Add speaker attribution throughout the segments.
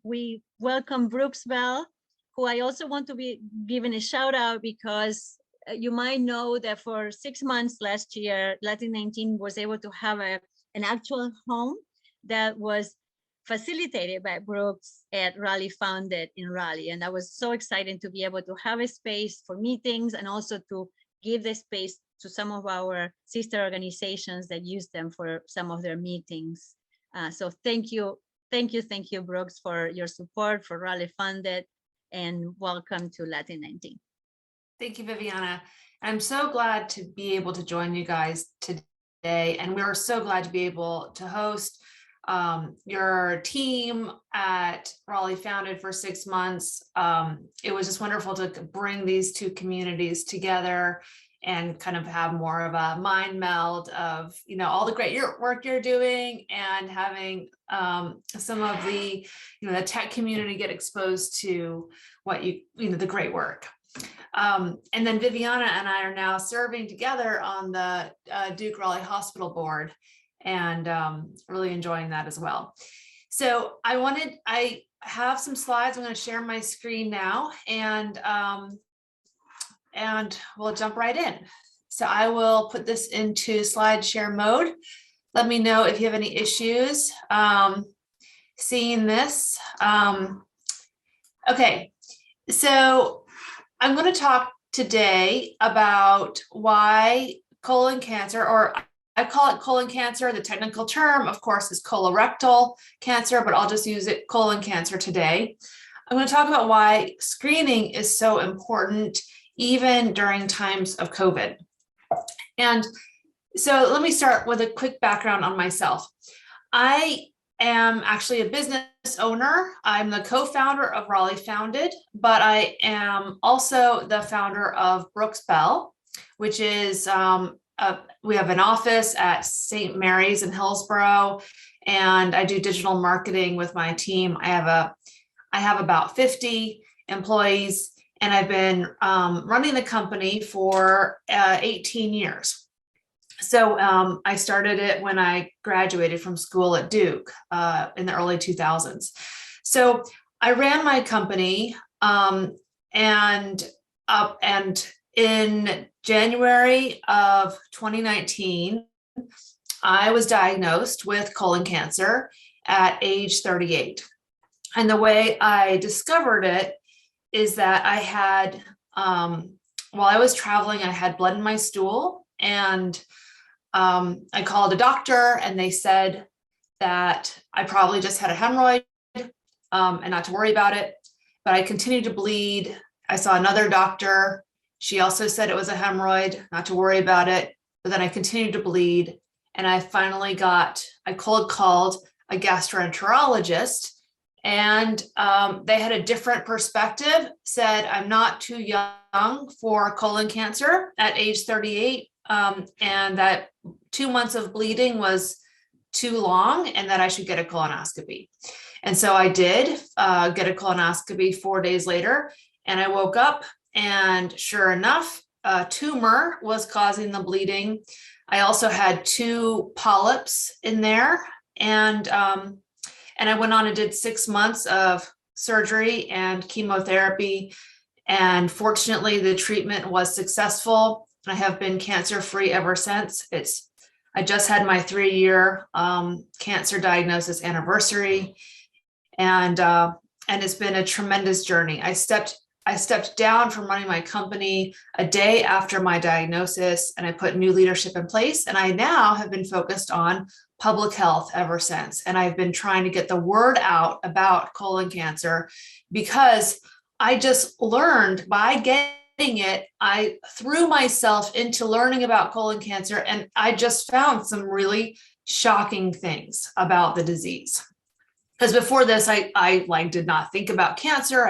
Speaker 1: we welcome Brooks Bell, who I also want to be given a shout out because you might know that for 6 months last year, Latin19 was able to have an actual home that was facilitated by Brooks at Raleigh Founded in Raleigh. And that was so exciting to be able to have a space for meetings and also to give the space to some of our sister organizations that use them for some of their meetings. So thank you, Brooks, for your support for Raleigh Funded, and welcome to Latin19.
Speaker 2: Thank you, Viviana. I'm so glad to be able to join you guys today, and we're so glad to be able to host your team at Raleigh Founded for 6 months. It was just wonderful to bring these two communities together and kind of have more of a mind meld of, all the great work you're doing, and having some of the, the tech community get exposed to what the great work. And then Viviana and I are now serving together on the Duke Raleigh Hospital Board, and really enjoying that as well. So I have some slides. I'm going to share my screen now, and we'll jump right in. So I will put this into slide share mode. Let me know if you have any issues seeing this. Okay, so I'm going to talk today about why colon cancer, or I call it colon cancer. The technical term, of course, is colorectal cancer, but I'll just use it colon cancer today. I'm going to talk about why screening is so important, even during times of COVID. And so let me start with a quick background on myself. I am actually a business owner. I'm the co-founder of Raleigh Founded, but I am also the founder of Brooks Bell, which is, we have an office at St. Mary's in Hillsborough, and I do digital marketing with my team. I have about 50 employees, and I've been running the company for 18 years. So I started it when I graduated from school at Duke in the early 2000s. So I ran my company, and in January of 2019, I was diagnosed with colon cancer at age 38. And the way I discovered it is that I had, while I was traveling, I had blood in my stool, and I called a doctor, and they said that I probably just had a hemorrhoid, and not to worry about it, but I continued to bleed. I saw another doctor. She also said it was a hemorrhoid, not to worry about it, but then I continued to bleed, and I finally I cold called a gastroenterologist, and they had a different perspective, said I'm not too young for colon cancer at age 38, and that 2 months of bleeding was too long, and that I should get a colonoscopy. And so I did get a colonoscopy 4 days later, and I woke up, and sure enough, a tumor was causing the bleeding. I also had 2 polyps in there, and I went on and did 6 months of surgery and chemotherapy. And fortunately, the treatment was successful. I have been cancer-free ever since. I just had my 3-year cancer diagnosis anniversary, and it's been a tremendous journey. I stepped down from running my company a day after my diagnosis, and I put new leadership in place. And I now have been focused on public health ever since. And I've been trying to get the word out about colon cancer, because I just learned by getting it, I threw myself into learning about colon cancer, and I just found some really shocking things about the disease. Because before this, I did not think about cancer.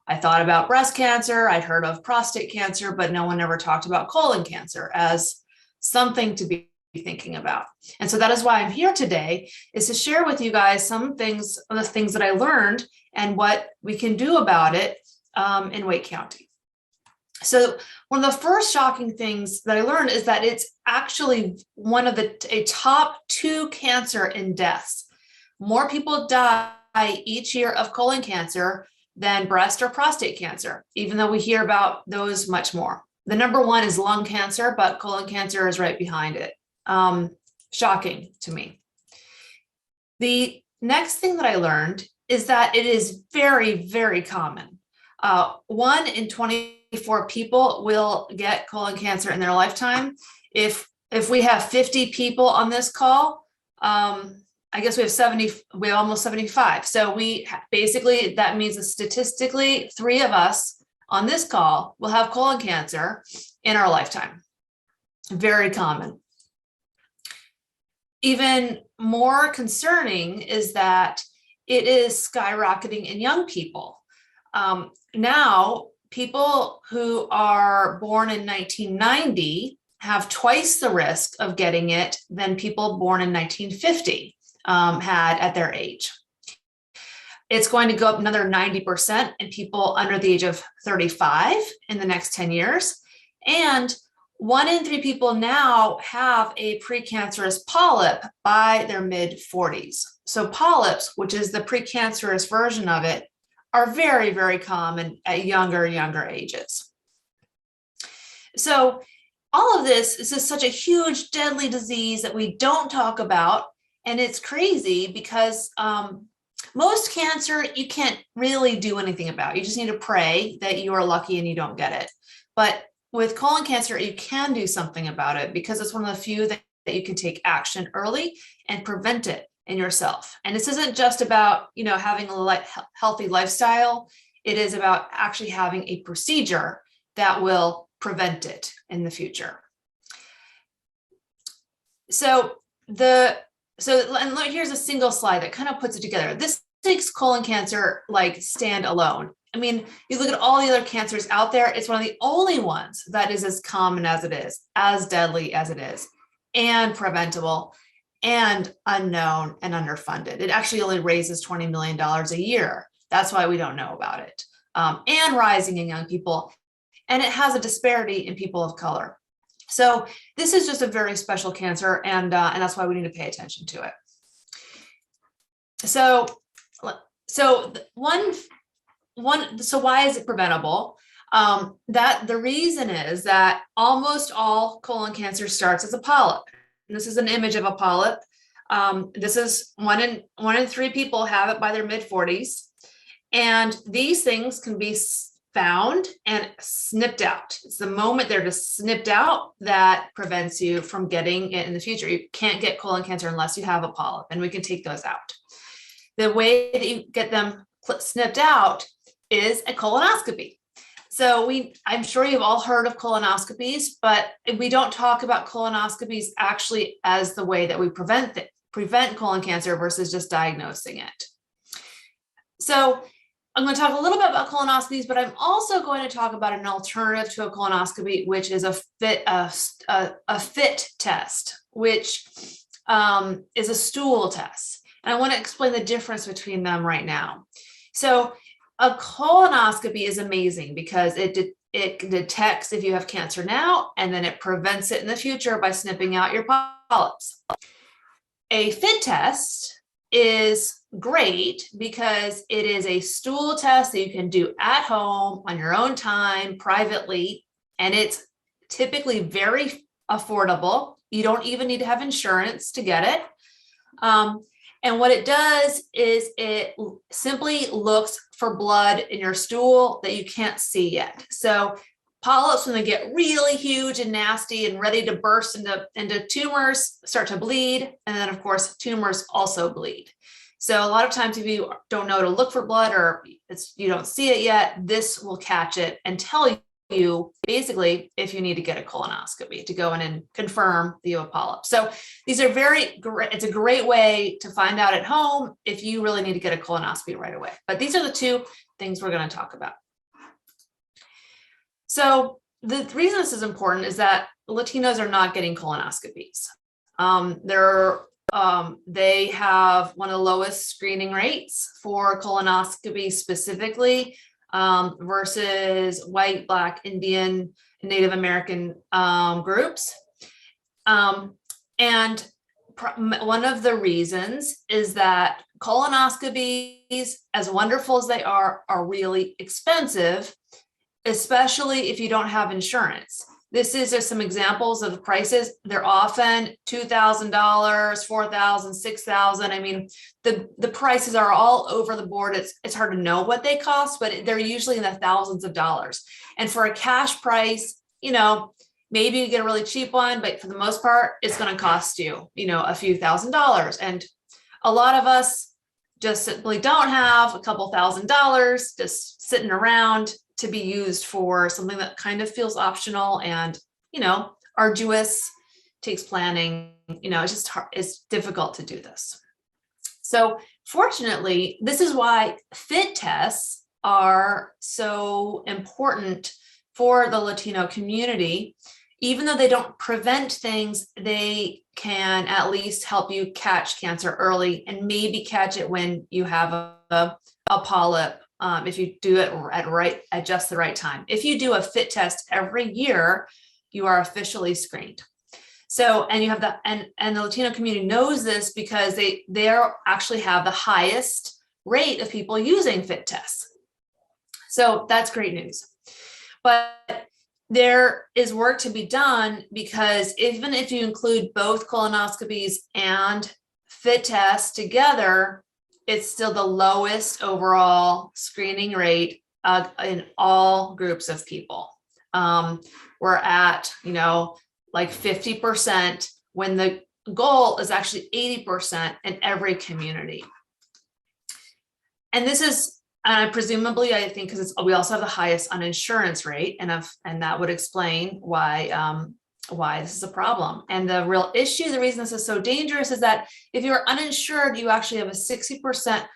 Speaker 2: I thought about breast cancer. I'd heard of prostate cancer, but no one ever talked about colon cancer as something to be thinking about. And so that is why I'm here today, is to share with you guys some of the things that I learned and what we can do about it in Wake County. So one of the first shocking things that I learned is that it's actually one of a top 2 cancer in deaths. More people die each year of colon cancer than breast or prostate cancer, even though we hear about those much more. The number one is lung cancer, but colon cancer is right behind it. Shocking to me. The next thing that I learned is that it is very, very common. 1 in 24 people will get colon cancer in their lifetime. If we have 50 people on this call, I guess we have almost 75. So basically, that means that statistically 3 of us on this call will have colon cancer in our lifetime. Very common. Even more concerning is that it is skyrocketing in young people. Now, people who are born in 1990 have twice the risk of getting it than people born in 1950 had at their age. It's going to go up another 90% in people under the age of 35 in the next 10 years. And 1 in 3 people now have a precancerous polyp by their mid-40s. So polyps, which is the precancerous version of it, are very, very common at younger ages. So all of this is just such a huge, deadly disease that we don't talk about. And it's crazy because most cancer, you can't really do anything about. You just need to pray that you are lucky and you don't get it. But with colon cancer, you can do something about it because it's one of the few that you can take action early and prevent it in yourself. And this isn't just about, having a healthy lifestyle. It is about actually having a procedure that will prevent it in the future. Here's a single slide that kind of puts it together. This takes colon cancer like stand alone. I mean, you look at all the other cancers out there, it's one of the only ones that is as common as it is, as deadly as it is, and preventable, and unknown and underfunded. It actually only raises $20 million a year. That's why we don't know about it. And rising in young people. And it has a disparity in people of color. So this is just a very special cancer, and that's why we need to pay attention to it. So why is it preventable? That the reason is that almost all colon cancer starts as a polyp. And this is an image of a polyp. This is 1 in 3 people have it by their mid-40s. And these things can be found and snipped out. It's the moment they're just snipped out that prevents you from getting it in the future. You can't get colon cancer unless you have a polyp, and we can take those out. The way that you get them snipped out is a colonoscopy. So I'm sure you've all heard of colonoscopies, but we don't talk about colonoscopies actually as the way that we prevent colon cancer versus just diagnosing it. So I'm going to talk a little bit about colonoscopies, but I'm also going to talk about an alternative to a colonoscopy, which is a FIT test, which is a stool test. And I want to explain the difference between them right now. So a colonoscopy is amazing because it detects if you have cancer now, and then it prevents it in the future by snipping out your polyps. A FIT test is great because it is a stool test that you can do at home on your own time, privately, and it's typically very affordable. You don't even need to have insurance to get it. And what it does is it simply looks for blood in your stool that you can't see yet. So polyps, when they get really huge and nasty and ready to burst into tumors, start to bleed. And then, of course, tumors also bleed. So a lot of times if you don't know to look for blood or you don't see it yet, this will catch it and tell you basically if you need to get a colonoscopy to go in and confirm that you have a polyp. So these are it's a great way to find out at home if you really need to get a colonoscopy right away. But these are the 2 things we're going to talk about. So the reason this is important is that Latinos are not getting colonoscopies. They have one of the lowest screening rates for colonoscopy specifically versus white, Black, Indian, and Native American groups. And one of the reasons is that colonoscopies, as wonderful as they are really expensive, especially if you don't have insurance. This is just some examples of the prices. They're often $2,000, $4,000, $6,000. I mean, the prices are all over the board. It's hard to know what they cost, but they're usually in the thousands of dollars. And for a cash price, you know, maybe you get a really cheap one, but for the most part, it's going to cost you, you know, a few $1,000s. And a lot of us just simply don't have a couple $1,000s just sitting around to be used for something that kind of feels optional and, you know, arduous, takes planning, you know, it's just hard, it's difficult to do this. So fortunately, this is why fit tests are so important for the Latino community. Even though they don't prevent things, they can at least help you catch cancer early and maybe catch it when you have a polyp. If you do it at just the right time. If you do a fit test every year, you are officially screened. So, and you have and the Latino community knows this because they actually have the highest rate of people using fit tests. So that's great news. But there is work to be done because even if you include both colonoscopies and fit tests together, it's still the lowest overall screening rate in all groups of people. We're at, you know, like 50% when the goal is actually 80% in every community. And this is, presumably, I think, because we also have the highest uninsurance rate, and that would explain why this is a problem. And the real issue, the reason this is so dangerous is that if you're uninsured, you actually have a 64%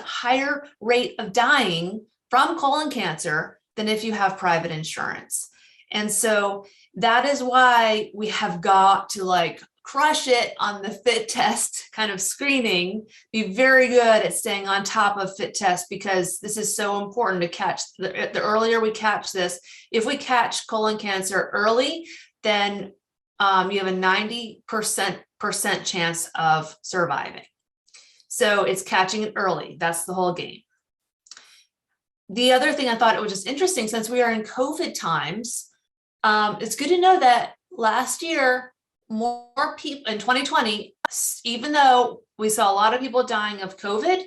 Speaker 2: higher rate of dying from colon cancer than if you have private insurance. And so that is why we have got to like crush it on the fit test kind of screening, be very good at staying on top of fit tests, because this is so important to catch. The earlier we catch this, if we catch colon cancer early, then you have a 90% chance of surviving. So it's catching it early. That's the whole game. The other thing I thought it was just interesting, since we are in COVID times, it's good to know that last year, more people in 2020, even though we saw a lot of people dying of COVID,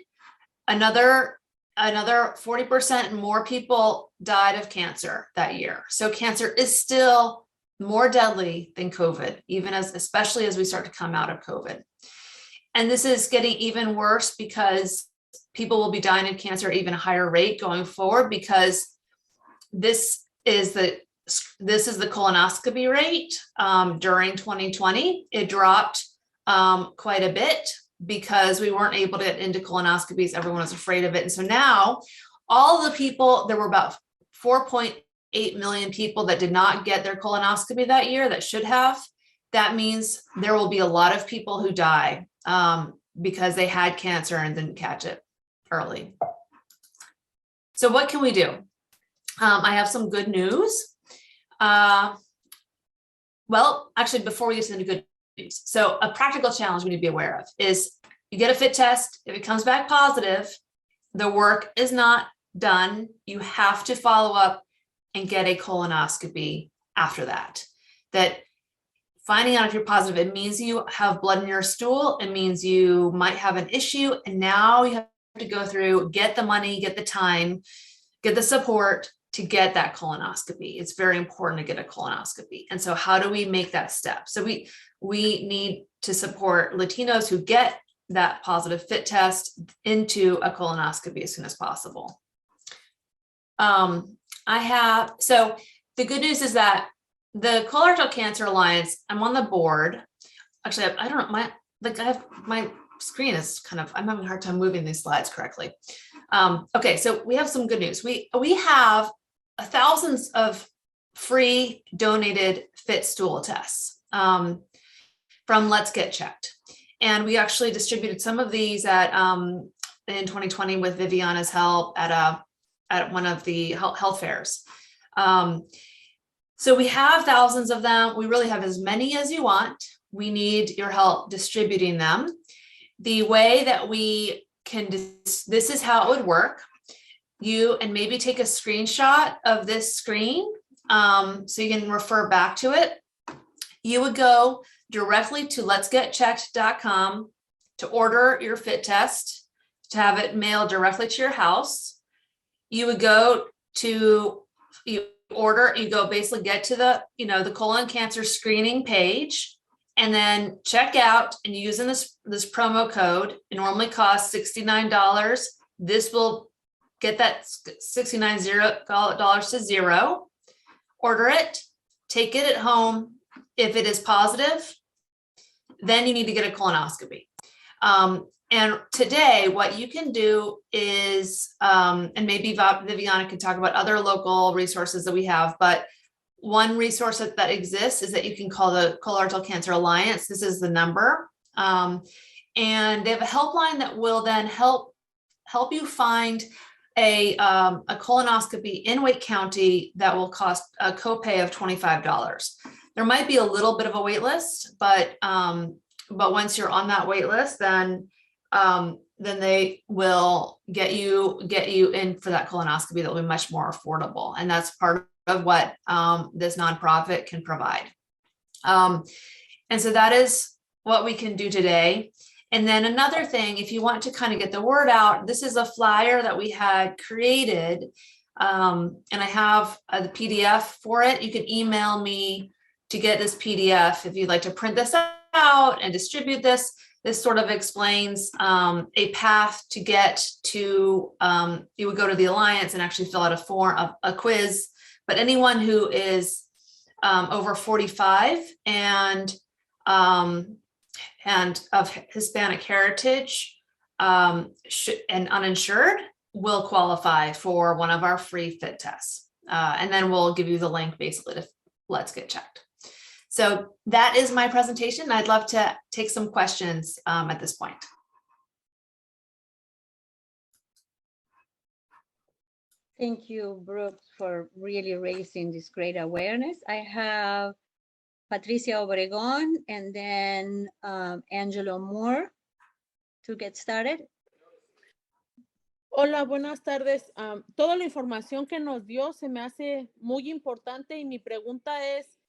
Speaker 2: another 40% more people died of cancer that year. So cancer is still more deadly than COVID, especially as we start to come out of COVID. And this is getting even worse because people will be dying of cancer at even higher rate going forward, because this is the colonoscopy rate during 2020. It dropped quite a bit because we weren't able to get into colonoscopies. Everyone was afraid of it. And so now all the people, there were about 4.8 million people that did not get their colonoscopy that year that should have. That means there will be a lot of people who die because they had cancer and didn't catch it early. So what can we do? I have some good news. Well, actually, before we get to the good news, so a practical challenge we need to be aware of is you get a fit test. If it comes back positive, the work is not done. You have to follow up and get a colonoscopy after that. That finding out if you're positive, it means you have blood in your stool. It means you might have an issue. And now you have to go through, get the money, get the time, get the support to get that colonoscopy. It's very important to get a colonoscopy. And so how do we make that step? So we need to support Latinos who get that positive fit test into a colonoscopy as soon as possible. So the good news is that the Colorectal Cancer Alliance, I'm on the board. Actually, I don't know, my screen is I'm having a hard time moving these slides correctly. Okay, so we have some good news. We have thousands of free donated fit stool tests from Let's Get Checked. And we actually distributed some of these in 2020 with Viviana's help at one of the health fairs. So we have thousands of them. We really have as many as you want. we need your help distributing them. The way that we can, this is how it would work. And maybe take a screenshot of this screen so you can refer back to it. You would go directly to letsgetchecked.com to order your fit test, to have it mailed directly to your house. You would go to, you go basically get to the colon cancer screening page, and then check out, and using this promo code. It normally costs $69. This will get that $69 to zero. Order it, take it at home. If it is positive, then you need to get a colonoscopy. And today, what you can do is, and maybe Viviana can talk about other local resources that we have, but one resource that exists is that you can call the Colorectal Cancer Alliance. This is the number. And they have a helpline that will then help you find a colonoscopy in Wake County that will cost a copay of $25. There might be a little bit of a wait list, but once you're on that wait list, then they will get you in for that colonoscopy that will be much more affordable. And that's part of what this nonprofit can provide. And so that is what we can do today. And then another thing, if you want to kind of get the word out, this is a flyer that we had created, and I have the PDF for it. You can email me to get this PDF if you'd like to print this out and distribute this. This sort of explains a path to get to, you would go to the Alliance and actually fill out a form, a quiz. But anyone who is over 45 and of Hispanic heritage and uninsured will qualify for one of our free fit tests. And then we'll give you the link basically to Let's Get Checked. So that is my presentation. I'd love to take some questions at this point.
Speaker 1: Thank you, Brooks, for really raising this great awareness. I have Patricia Obregón and then Angelo Moore to get started.
Speaker 3: Hola, buenas tardes. Toda la información que nos dio se me hace muy importante y mi pregunta es,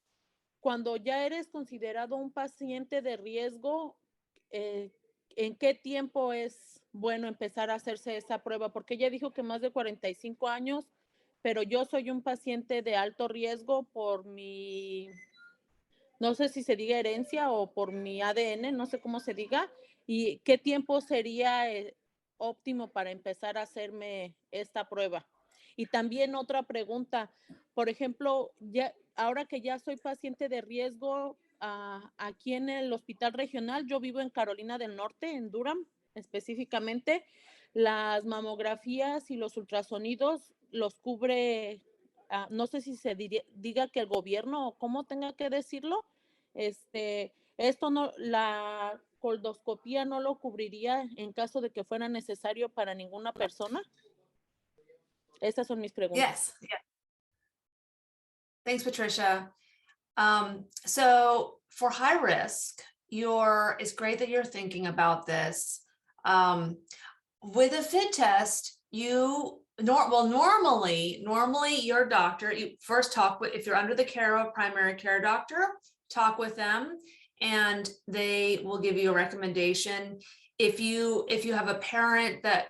Speaker 3: cuando ya eres considerado un paciente de riesgo, ¿en qué tiempo es bueno empezar a hacerse esa prueba? Porque ella dijo que más de 45 años, pero yo soy un paciente de alto riesgo por mi, no sé si se diga herencia o por mi ADN, no sé cómo se diga. ¿Y qué tiempo sería óptimo para empezar a hacerme esta prueba? Y también otra pregunta, por ejemplo, ahora que ya soy paciente de riesgo, aquí en el hospital regional, yo vivo en Carolina del Norte, en Durham específicamente, las mamografías y los ultrasonidos los cubre, no sé si se diga que el gobierno o cómo tenga que decirlo, esto no, la coloscopía no lo cubriría en caso de que fuera necesario para ninguna persona. Esas son mis preguntas.
Speaker 2: Yes. Thanks, Patricia. So for high risk, it's great that you're thinking about this. With a fit test, normally your doctor, you first talk with, if you're under the care of a primary care doctor, talk with them and they will give you a recommendation. If you have a parent that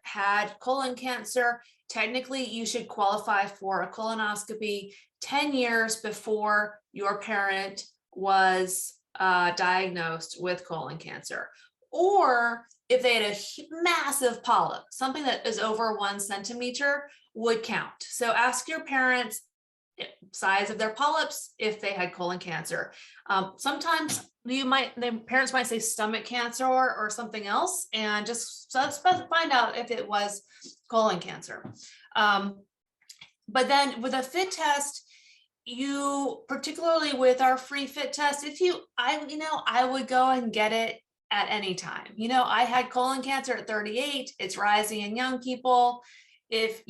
Speaker 2: had colon cancer, technically you should qualify for a colonoscopy 10 years before your parent was diagnosed with colon cancer. Or if they had a massive polyp, something that is over 1 centimeter would count. So ask your parents size of their polyps if they had colon cancer. Sometimes the parents might say stomach cancer or something else, and just find out if it was colon cancer. But then with a fit test, particularly with our free fit test, I would go and get it at any time. I had colon cancer at 38, it's rising in young people. If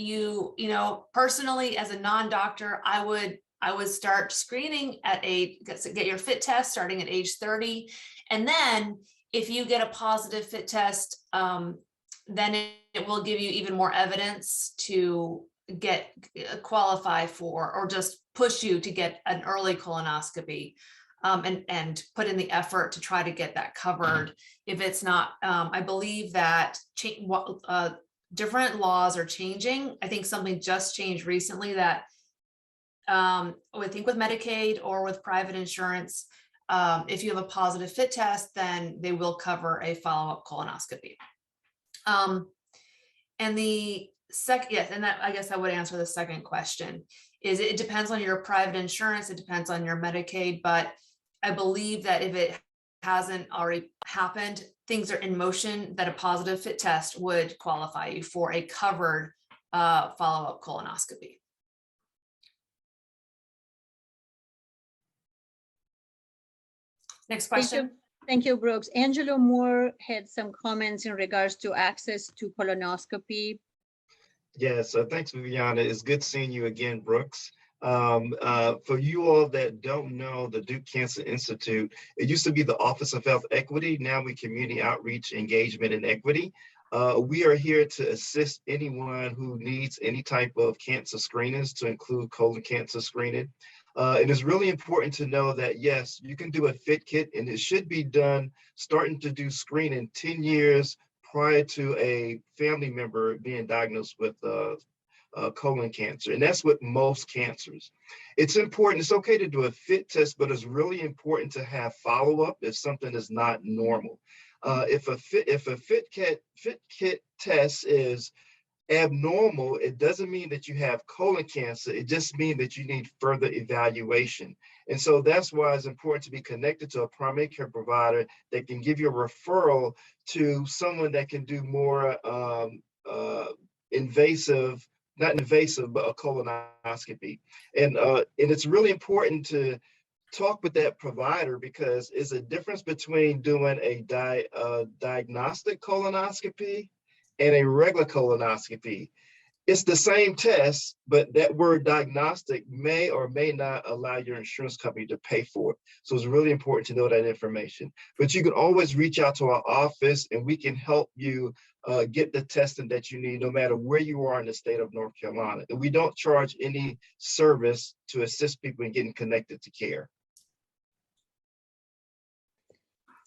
Speaker 2: personally as a non-doctor, I would I would start screening at get your fit test starting at age 30. And then if you get a positive fit test, then it will give you even more evidence to qualify for, or just push you to get an early colonoscopy, and put in the effort to try to get that covered. If it's not, I believe that different laws are changing. I think something just changed recently that I think with Medicaid or with private insurance, if you have a positive fit test, then they will cover a follow-up colonoscopy. And the second, yes, and that, I guess I would answer the second question, is it depends on your private insurance, it depends on your Medicaid, but I believe that if it hasn't already happened, things are in motion that a positive fit test would qualify you for a covered follow-up colonoscopy. Next question.
Speaker 1: Thank you, Brooks. Angelo Moore had some comments in regards to access to colonoscopy.
Speaker 4: Yes, thanks, Viviana. It's good seeing you again, Brooks. For you all that don't know the Duke Cancer Institute, it used to be the Office of Health Equity. Now we Community Outreach, Engagement, and Equity. We are here to assist anyone who needs any type of cancer screenings, to include colon cancer screening. And it's really important to know that, yes, you can do a fit kit, and it should be done starting to do screening 10 years prior to a family member being diagnosed with colon cancer. And that's with most cancers. It's important, it's okay to do a fit test, but it's really important to have follow-up if something is not normal. If a fit kit test is abnormal, it doesn't mean that you have colon cancer. It just means that you need further evaluation. And so that's why it's important to be connected to a primary care provider that can give you a referral to someone that can do more invasive, not invasive, but a colonoscopy. And it's really important to talk with that provider, because it's a difference between doing a diagnostic colonoscopy and a regular colonoscopy. It's the same test, but that word diagnostic may or may not allow your insurance company to pay for it. So it's really important to know that information. But you can always reach out to our office and we can help you get the testing that you need, no matter where you are in the state of North Carolina. And we don't charge any service to assist people in getting connected to care.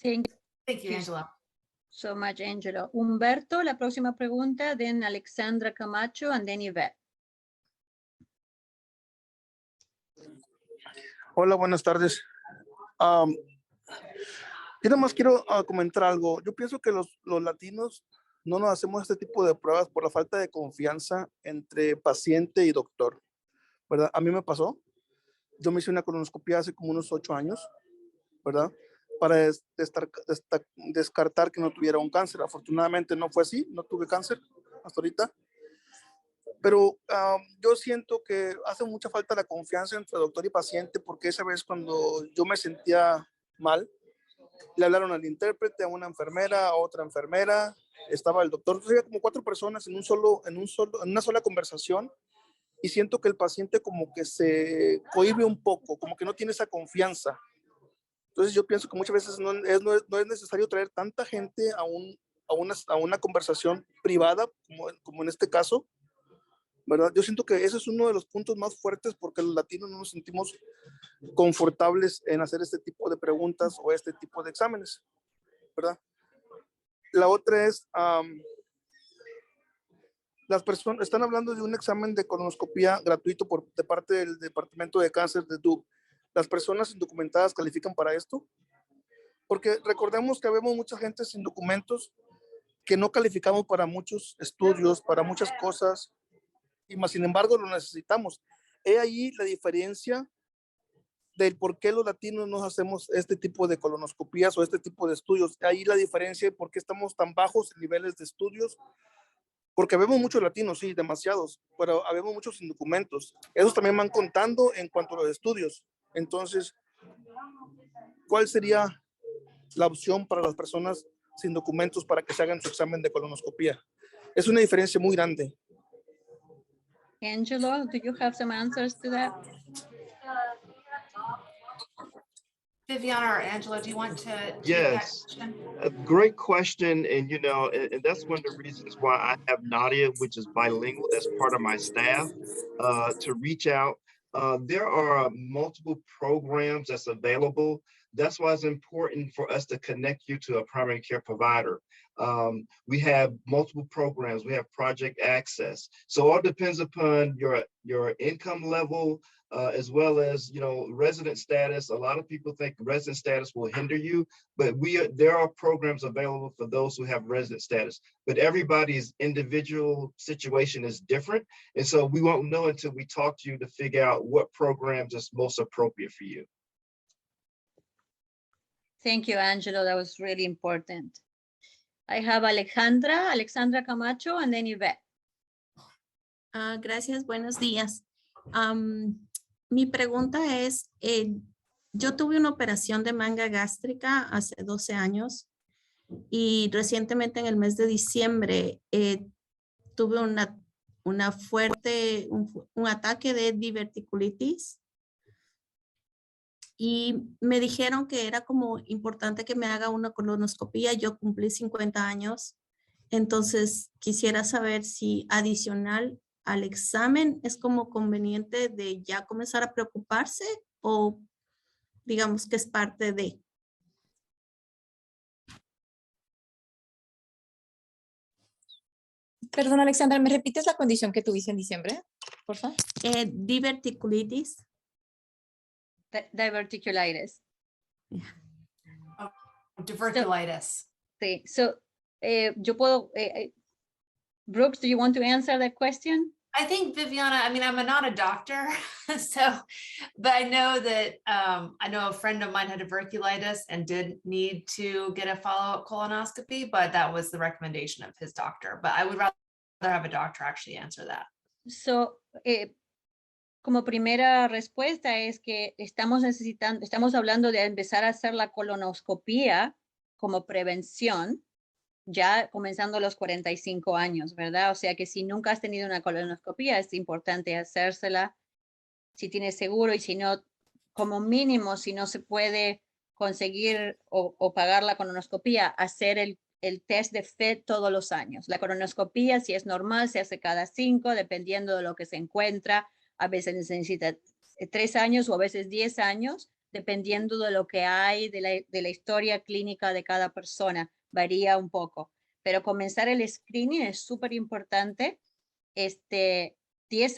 Speaker 2: Thank you, Angela.
Speaker 1: So much, Angelo. Humberto, la próxima pregunta, then Alexandra Camacho, and then Yvette.
Speaker 5: Hola, buenas tardes. Yo nada más quiero comentar algo. Yo pienso que los latinos no nos hacemos este tipo de pruebas por la falta de confianza entre paciente y doctor, ¿verdad? A mí me pasó. Yo me hice una colonoscopia hace como unos 8 años, ¿verdad? Para descartar que no tuviera un cáncer. Afortunadamente no fue así, no tuve cáncer hasta ahorita. Pero yo siento que hace mucha falta la confianza entre doctor y paciente, porque esa vez cuando yo me sentía mal, le hablaron al intérprete, a una enfermera, a otra enfermera, estaba el doctor. Entonces había como 4 personas en una sola conversación, y siento que el paciente como que se cohíbe un poco, como que no tiene esa confianza. Entonces yo pienso que muchas veces no es necesario traer tanta gente a una conversación privada, como en este caso, ¿verdad? Yo siento que ese es uno de los puntos más fuertes, porque los latinos no nos sentimos confortables en hacer este tipo de preguntas o este tipo de exámenes, ¿verdad? La otra es, las personas están hablando de un examen de colonoscopia gratuito de parte del Departamento de Cáncer de Duke. ¿Las personas indocumentadas califican para esto? Porque recordemos que vemos mucha gente sin documentos que no calificamos para muchos estudios, para muchas cosas, y más sin embargo lo necesitamos. He ahí la diferencia del por qué los latinos no hacemos este tipo de colonoscopías o este tipo de estudios. Ahí la diferencia de por qué estamos tan bajos en niveles de estudios. Porque vemos muchos latinos, sí, demasiados, pero vemos muchos sin documentos. Esos también van contando en cuanto a los estudios. Entonces, ¿cuál sería la opción para las personas sin documentos para que se hagan su examen de colonoscopia? Es una diferencia muy grande.
Speaker 1: Angelo, do you have some answers to that?
Speaker 2: Viviana or Angela, do you want to take that
Speaker 4: Yes.
Speaker 2: question?
Speaker 4: A great question. And, and that's one of the reasons why I have Nadia, which is bilingual, as part of my staff, to reach out. There are multiple programs that's available. That's why it's important for us to connect you to a primary care provider. We have multiple programs. We have Project Access. So all depends upon your income level, as well as, resident status. A lot of people think resident status will hinder you, but there are programs available for those who have resident status, but everybody's individual situation is different. And so we won't know until we talk to you to figure out what programs is most appropriate for you.
Speaker 1: Thank you, Angelo. That was really important. I have Alexandra Camacho, and then Yvette.
Speaker 6: Gracias, buenos días. Mi pregunta es, yo tuve una operación de manga gástrica hace 12 años y recientemente en el mes de diciembre tuve un ataque de diverticulitis y me dijeron que era como importante que me haga una colonoscopia. Yo cumplí 50 años, entonces quisiera saber si adicional al examen es como conveniente de ya comenzar a preocuparse o digamos que es parte de.
Speaker 7: Perdón, Alexandra, ¿me repites la condición que tuviste en diciembre, por favor?
Speaker 6: Diverticulitis.
Speaker 1: Diverticulitis.
Speaker 2: Diverticulitis.
Speaker 1: Sí, so yo puedo, Brooks, do you want to answer that question?
Speaker 2: I think Viviana, I mean, I'm not a doctor, but I know that I know a friend of mine had diverticulitis and did need to get a follow-up colonoscopy, but that was the recommendation of his doctor. But I would rather have a doctor actually answer that.
Speaker 1: So, como primera respuesta es que estamos hablando de empezar a hacer la colonoscopía como prevención, ya comenzando a los 45 años, ¿verdad? O sea que si nunca has tenido una colonoscopía, es importante hacérsela si tienes seguro, y si no, como mínimo, si no se puede conseguir o pagar la colonoscopía, hacer el test de FET todos los años. La colonoscopía, si es normal, se hace cada 5, dependiendo de lo que se encuentra. A veces se necesita 3 años o a veces 10 años, dependiendo de lo que hay, de la historia clínica de cada persona. Varía un poco, pero comenzar el screening es súper importante. 10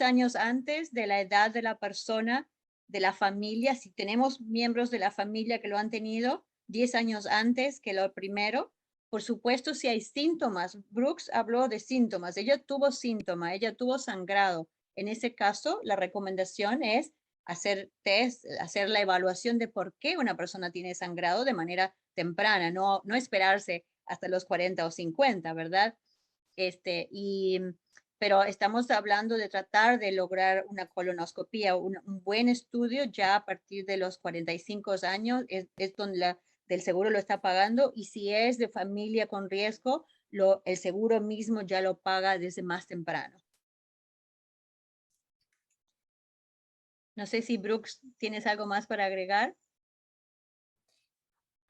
Speaker 1: años antes de la edad de la persona, de la familia, si tenemos miembros de la familia que lo han tenido, 10 años antes que lo primero. Por supuesto, si hay síntomas, Brooks habló de síntomas, ella tuvo síntomas, ella tuvo sangrado. En ese caso, la recomendación es hacer test, hacer la evaluación de por qué una persona tiene sangrado de manera temprana, no esperarse hasta los 40 o 50, ¿verdad? Pero estamos hablando de tratar de lograr una colonoscopía, un buen estudio ya a partir de los 45 años, es donde del seguro lo está pagando, y si es de familia con riesgo, el seguro mismo ya lo paga desde más temprano. No sé si Brooks, ¿tienes algo más para agregar?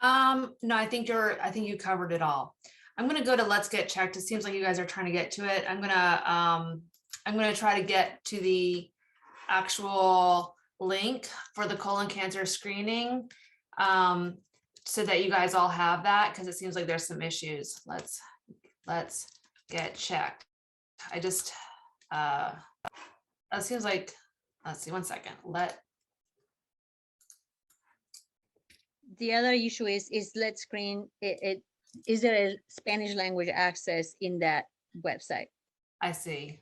Speaker 2: No, I think you covered it all. I'm going to go to Let's Get Checked. It seems like you guys are trying to get to it. I'm going to try to get to the actual link for the colon cancer screening, so that you guys all have that, because it seems like there's some issues. Let's get checked. I just it seems like, let's see, one second.
Speaker 1: The other issue is Let's Screen. Is there a Spanish language access in that website?
Speaker 2: I see.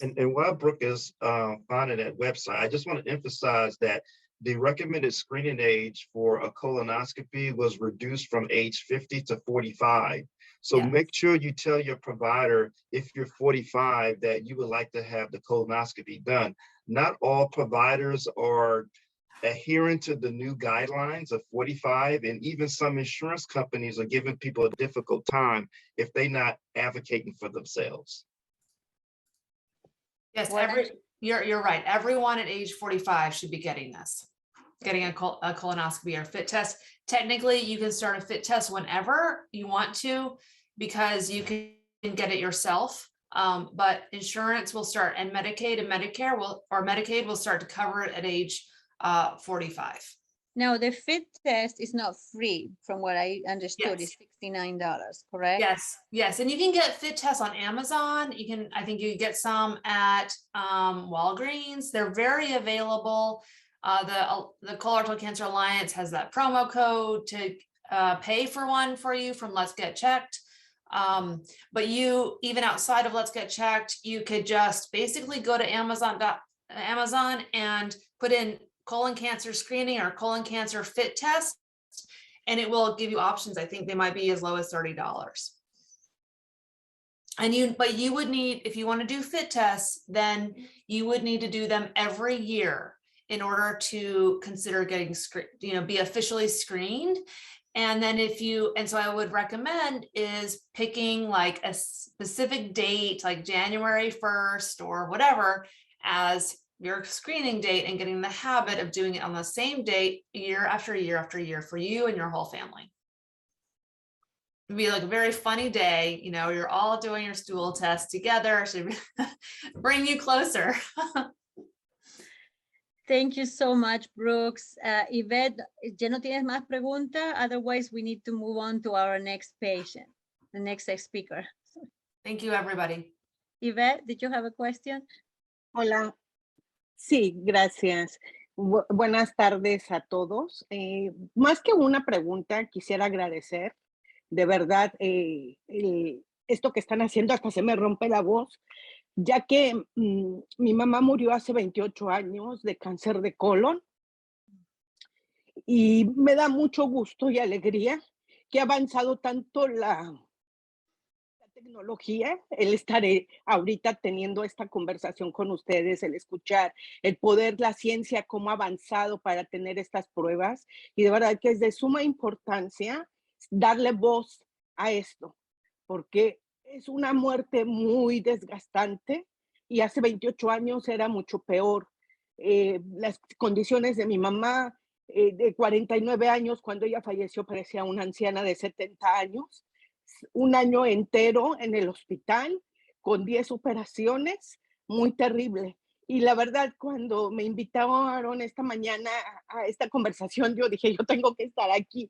Speaker 4: And while Brooke is finding that website, I just want to emphasize that the recommended screening age for a colonoscopy was reduced from age 50 to 45. So
Speaker 2: Yes.
Speaker 4: Make sure you tell your provider, if you're 45, that you would like to have the colonoscopy done. Not all providers are adhering to the new guidelines of 45, and even some insurance companies are giving people a difficult time if they're not advocating for themselves.
Speaker 2: Yes,
Speaker 1: Well,
Speaker 2: you're right. Everyone at age 45 should be getting this. getting a colonoscopy or fit test. Technically, you can start a fit test whenever you want to, because you can get it yourself. But insurance will start, and Medicaid and Medicare Medicaid will start to cover it at age 45.
Speaker 1: Now, the fit test is not free, from what I understood.
Speaker 2: Yes.
Speaker 1: It's $69, correct?
Speaker 2: Yes, and you can get fit tests on Amazon. I think you can get some at Walgreens. They're very available. The Colorectal Cancer Alliance has that promo code to pay for one for you from Let's Get Checked. But you, even outside of Let's Get Checked, you could just basically go to Amazon and put in colon cancer screening or colon cancer fit test, and it will give you options. I think they might be as low as $30. But you would need, if you want to do fit tests, then you would need to do them every year in order to consider getting be officially screened. And then so I would recommend is picking like a specific date, like January 1st or whatever, as your screening date, and getting the habit of doing it on the same date year after year after year for you and your whole family. It'd be like a very funny day, you're all doing your stool test together, should bring you closer.
Speaker 1: Thank you so much, Brooks. Yvette, ¿ya no tienes más preguntas? Otherwise, we need to move on to our next patient, the next speaker.
Speaker 2: Thank you, everybody.
Speaker 1: Yvette, did you have a question?
Speaker 8: Hola. Sí, gracias. Buenas tardes a todos. Más que una pregunta, quisiera agradecer, de verdad, esto que están haciendo, hasta se me rompe la voz, ya que mi mamá murió hace 28 años de cáncer de colon, y me da mucho gusto y alegría que ha avanzado tanto la tecnología, el estar ahorita teniendo esta conversación con ustedes, el escuchar, el poder, la ciencia, cómo ha avanzado para tener estas pruebas, y de verdad que es de suma importancia darle voz a esto, porque es una muerte muy desgastante, y hace 28 años era mucho peor. Las condiciones de mi mamá, de 49 años, cuando ella falleció, parecía una anciana de 70 años, un año entero en el hospital, con 10 operaciones, muy terrible. Y la verdad, cuando me invitaron esta mañana a esta conversación, yo dije, yo tengo que estar aquí.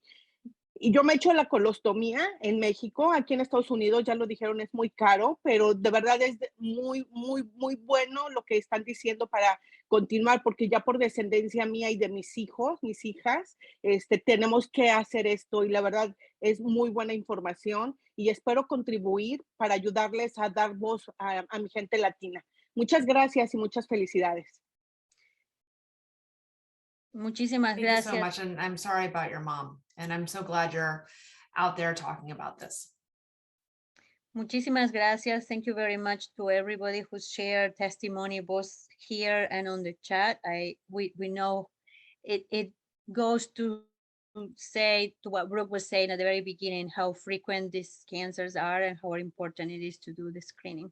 Speaker 8: Y yo me he hecho la colostomía en México. Aquí en Estados Unidos, ya lo dijeron, es muy caro, pero de verdad es muy, muy, muy bueno lo que están diciendo para continuar, porque ya por descendencia mía y de mis hijos, mis hijas, tenemos que hacer esto, y la verdad es muy buena información, y espero contribuir para ayudarles a dar voz a mi gente latina. Muchas gracias y muchas felicidades.
Speaker 1: Muchísimas
Speaker 2: Thank you
Speaker 1: gracias.
Speaker 2: so much, and I'm sorry about your mom, and I'm so glad you're out there talking about this.
Speaker 1: Muchísimas gracias. Thank you very much to everybody who shared testimony, both here and on the chat. We know it goes to say to what Brooke was saying at the very beginning, how frequent these cancers are and how important it is to do the screening.